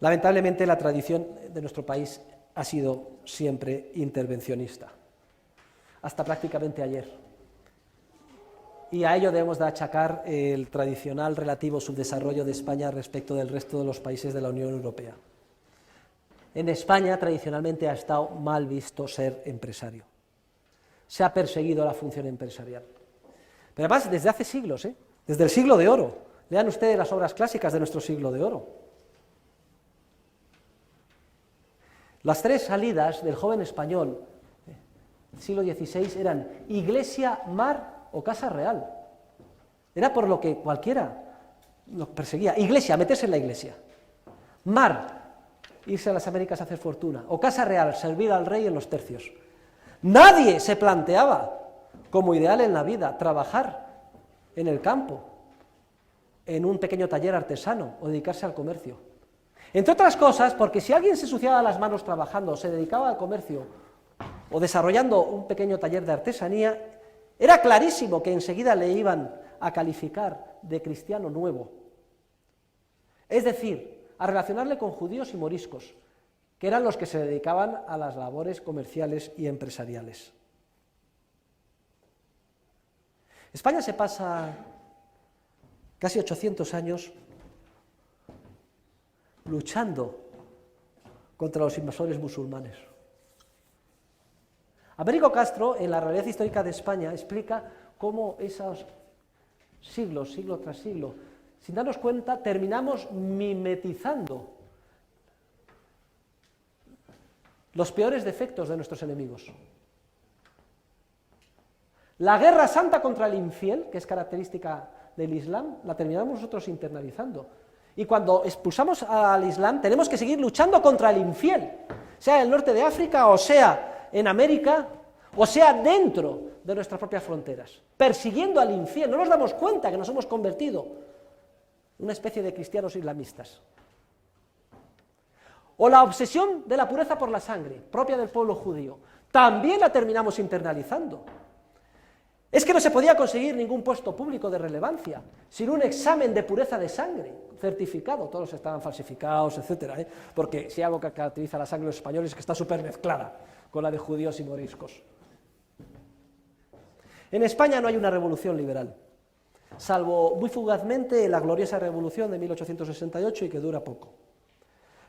Lamentablemente, la tradición de nuestro país ha sido siempre intervencionista, hasta prácticamente ayer. Y a ello debemos de achacar el tradicional relativo subdesarrollo de España respecto del resto de los países de la Unión Europea. En España, tradicionalmente, ha estado mal visto ser empresario. Se ha perseguido la función empresarial. Pero además, desde hace siglos, desde el siglo de oro. Lean ustedes las obras clásicas de nuestro siglo de oro. Las tres salidas del joven español del siglo XVI eran iglesia, mar o casa real. Era por lo que cualquiera lo perseguía. Iglesia, meterse en la iglesia. Mar, irse a las Américas a hacer fortuna. O casa real, servir al rey en los tercios. Nadie se planteaba como ideal en la vida trabajar en el campo, en un pequeño taller artesano o dedicarse al comercio. Entre otras cosas, porque si alguien se ensuciaba las manos trabajando, se dedicaba al comercio o desarrollando un pequeño taller de artesanía, era clarísimo que enseguida le iban a calificar de cristiano nuevo. Es decir, a relacionarle con judíos y moriscos, que eran los que se dedicaban a las labores comerciales y empresariales. España se pasa casi 800 años luchando contra los invasores musulmanes. Américo Castro, en la realidad histórica de España, explica cómo esos siglos, siglo tras siglo, sin darnos cuenta, terminamos mimetizando los peores defectos de nuestros enemigos. La guerra santa contra el infiel, que es característica del Islam, la terminamos nosotros internalizando. Y cuando expulsamos al Islam, tenemos que seguir luchando contra el infiel, sea en el norte de África, o sea en América, o sea dentro de nuestras propias fronteras, persiguiendo al infiel. No nos damos cuenta que nos hemos convertido en una especie de cristianos islamistas. O la obsesión de la pureza por la sangre, propia del pueblo judío, también la terminamos internalizando. Es que no se podía conseguir ningún puesto público de relevancia sin un examen de pureza de sangre certificado. Todos estaban falsificados, etcétera, porque si hay algo que caracteriza a la sangre de los españoles es que está súper mezclada con la de judíos y moriscos. En España no hay una revolución liberal, salvo muy fugazmente la gloriosa revolución de 1868 y que dura poco.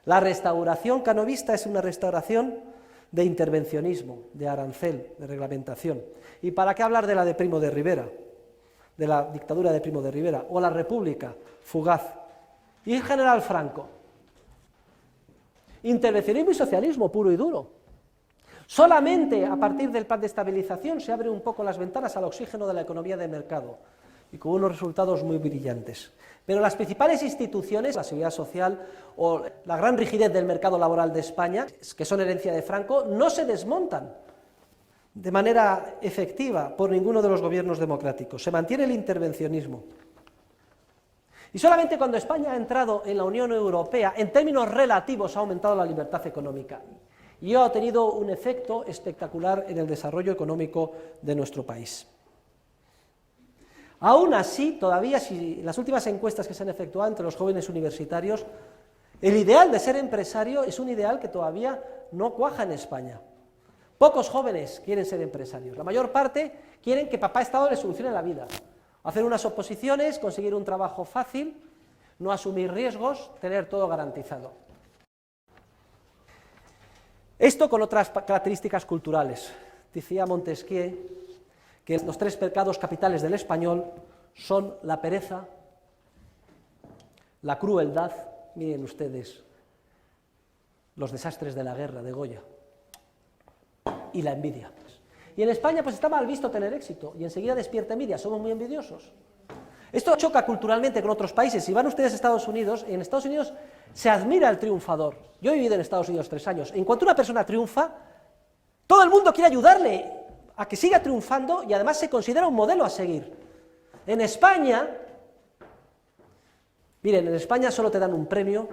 La restauración canovista es una restauración de intervencionismo, de arancel, de reglamentación. ¿Y para qué hablar de la de Primo de Rivera, de la dictadura de Primo de Rivera, o la República, fugaz, y el general Franco? Intervencionismo y socialismo puro y duro. Solamente a partir del plan de estabilización se abren un poco las ventanas al oxígeno de la economía de mercado, y con unos resultados muy brillantes. Pero las principales instituciones, la Seguridad Social o la gran rigidez del mercado laboral de España, que son herencia de Franco, no se desmontan de manera efectiva por ninguno de los gobiernos democráticos. Se mantiene el intervencionismo. Y solamente cuando España ha entrado en la Unión Europea, en términos relativos, ha aumentado la libertad económica. Y ha tenido un efecto espectacular en el desarrollo económico de nuestro país. Aún así, todavía, si en las últimas encuestas que se han efectuado entre los jóvenes universitarios, el ideal de ser empresario es un ideal que todavía no cuaja en España. Pocos jóvenes quieren ser empresarios, la mayor parte quieren que papá Estado les solucione la vida, hacer unas oposiciones, conseguir un trabajo fácil, no asumir riesgos, tener todo garantizado. Esto con otras características culturales. Decía Montesquieu que los tres pecados capitales del español son la pereza, la crueldad, miren ustedes los desastres de la guerra de Goya, y la envidia. Y en España pues está mal visto tener éxito, y enseguida despierta envidia, somos muy envidiosos. Esto choca culturalmente con otros países. Si van ustedes a Estados Unidos, en Estados Unidos se admira al triunfador. Yo he vivido en Estados Unidos 3 años. En cuanto una persona triunfa, todo el mundo quiere ayudarle a que siga triunfando y además se considera un modelo a seguir. En España, miren, en España solo te dan un premio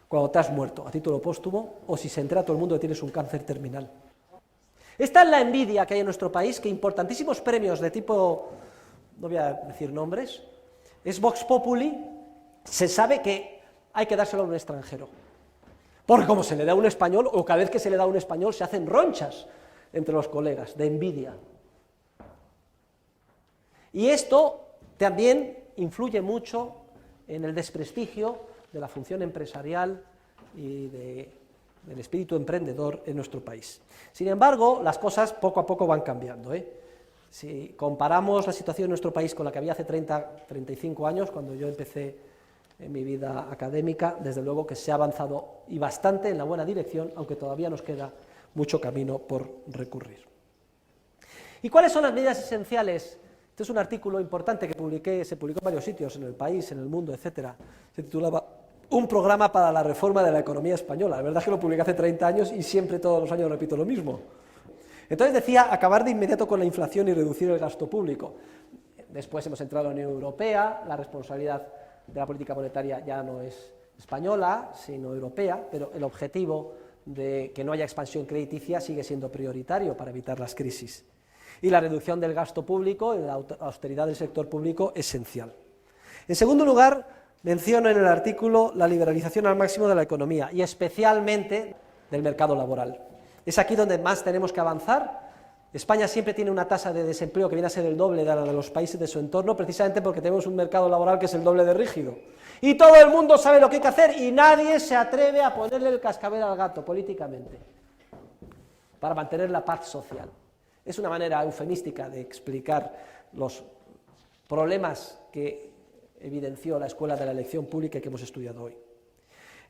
cuando te has muerto, a título póstumo, o si se entera todo el mundo que tienes un cáncer terminal. Esta es la envidia que hay en nuestro país, que importantísimos premios de tipo, no voy a decir nombres, es Vox Populi, se sabe que hay que dárselo a un extranjero. Porque como se le da a un español, o cada vez que se le da a un español, se hacen ronchas entre los colegas, de envidia. Y esto también influye mucho en el desprestigio de la función empresarial y del espíritu emprendedor en nuestro país. Sin embargo, las cosas poco a poco van cambiando, Si comparamos la situación en nuestro país con la que había hace 35 años, cuando yo empecé en mi vida académica, desde luego que se ha avanzado y bastante en la buena dirección, aunque todavía nos queda mucho camino por recurrir. ¿Y cuáles son las medidas esenciales? Este es un artículo importante que se publicó en varios sitios, en El País, en El Mundo, etc. Se titulaba Un programa para la reforma de la economía española. La verdad es que lo publiqué hace 30 años y siempre todos los años repito lo mismo. Entonces decía, acabar de inmediato con la inflación y reducir el gasto público. Después hemos entrado en la Unión Europea, la responsabilidad de la política monetaria ya no es española, sino europea, pero el objetivo de que no haya expansión crediticia sigue siendo prioritario para evitar las crisis. Y la reducción del gasto público y la austeridad del sector público esencial. En segundo lugar, menciono en el artículo la liberalización al máximo de la economía y especialmente del mercado laboral. Es aquí donde más tenemos que avanzar. España siempre tiene una tasa de desempleo que viene a ser el doble de la de los países de su entorno, precisamente porque tenemos un mercado laboral que es el doble de rígido. Y todo el mundo sabe lo que hay que hacer y nadie se atreve a ponerle el cascabel al gato políticamente para mantener la paz social. Es una manera eufemística de explicar los problemas que evidenció la Escuela de la Elección Pública que hemos estudiado hoy.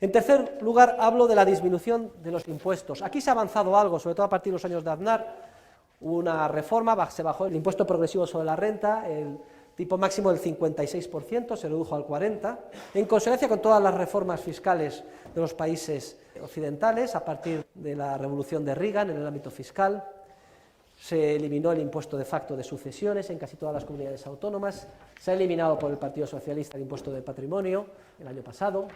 En tercer lugar, hablo de la disminución de los impuestos. Aquí se ha avanzado algo, sobre todo a partir de los años de Aznar. Hubo una reforma, se bajó el impuesto progresivo sobre la renta, el tipo máximo del 56%, se redujo al 40%, en consonancia con todas las reformas fiscales de los países occidentales, a partir de la revolución de Reagan en el ámbito fiscal. Se eliminó el impuesto de facto de sucesiones en casi todas las comunidades autónomas, se ha eliminado por el Partido Socialista el impuesto de patrimonio el año pasado,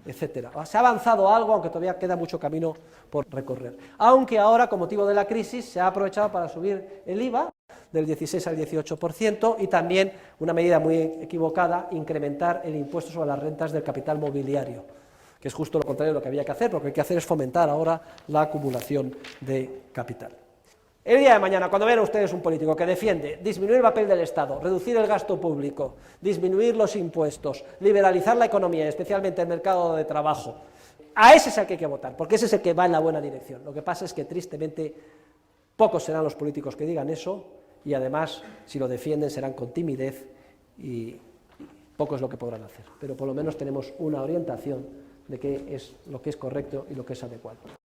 etcétera. Se ha avanzado algo, aunque todavía queda mucho camino por recorrer. Aunque ahora, con motivo de la crisis, se ha aprovechado para subir el IVA del 16 al 18% y también, una medida muy equivocada, incrementar el impuesto sobre las rentas del capital mobiliario, que es justo lo contrario de lo que había que hacer, porque lo que hay que hacer es fomentar ahora la acumulación de capital. El día de mañana, cuando vean ustedes un político que defiende disminuir el papel del Estado, reducir el gasto público, disminuir los impuestos, liberalizar la economía, especialmente el mercado de trabajo, a ese es el que hay que votar, porque ese es el que va en la buena dirección. Lo que pasa es que, tristemente, pocos serán los políticos que digan eso, y además, si lo defienden, serán con timidez, y poco es lo que podrán hacer. Pero por lo menos tenemos una orientación de qué es lo que es correcto y lo que es adecuado.